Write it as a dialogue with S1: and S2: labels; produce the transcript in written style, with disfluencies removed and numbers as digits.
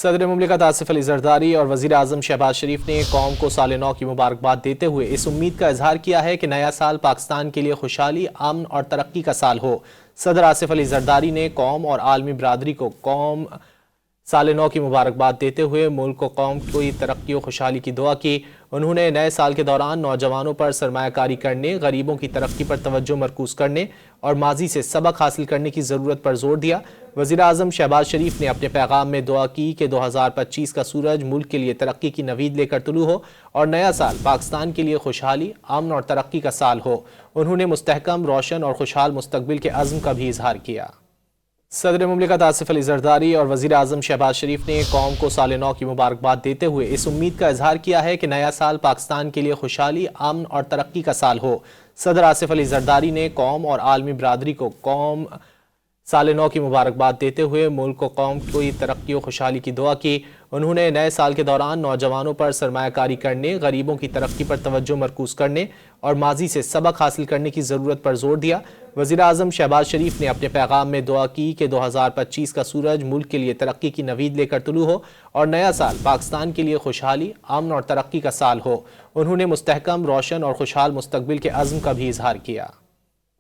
S1: صدر مملکت آصف علی زرداری اور وزیر اعظم شہباز شریف نے قوم کو سال نو کی مبارکباد دیتے ہوئے اس امید کا اظہار کیا ہے کہ نیا سال پاکستان کے لیے خوشحالی، امن اور ترقی کا سال ہو۔ صدر آصف علی زرداری نے قوم اور عالمی برادری کو سال نو کی مبارکباد دیتے ہوئے ملک و قوم کی ترقی و خوشحالی کی دعا کی۔ انہوں نے نئے سال کے دوران نوجوانوں پر سرمایہ کاری کرنے، غریبوں کی ترقی پر توجہ مرکوز کرنے اور ماضی سے سبق حاصل کرنے کی ضرورت پر زور دیا۔ وزیر اعظم شہباز شریف نے اپنے پیغام میں دعا کی کہ 2025 کا سورج ملک کے لیے ترقی کی نوید لے کر طلوع ہو اور نیا سال پاکستان کے لیے خوشحالی، امن اور ترقی کا سال ہو۔ انہوں نے مستحکم، روشن اور خوشحال مستقبل کے عزم کا بھی اظہار کیا۔ صدر مملکت آصف علی زرداری اور وزیر اعظم شہباز شریف نے قوم کو سال نو کی مبارکباد دیتے ہوئے اس امید کا اظہار کیا ہے کہ نیا سال پاکستان کے لیے خوشحالی، امن اور ترقی کا سال ہو۔ صدر آصف علی زرداری نے قوم اور عالمی برادری کو سال نو کی مبارکباد دیتے ہوئے ملک و قوم کی ترقی و خوشحالی کی دعا کی۔ انہوں نے نئے سال کے دوران نوجوانوں پر سرمایہ کاری کرنے، غریبوں کی ترقی پر توجہ مرکوز کرنے اور ماضی سے سبق حاصل کرنے کی ضرورت پر زور دیا۔ وزیر اعظم شہباز شریف نے اپنے پیغام میں دعا کی کہ 2025 کا سورج ملک کے لیے ترقی کی نوید لے کر طلوع ہو اور نیا سال پاکستان کے لیے خوشحالی، امن اور ترقی کا سال ہو۔ انہوں نے مستحکم، روشن اور خوشحال مستقبل کے عزم کا بھی اظہار کیا۔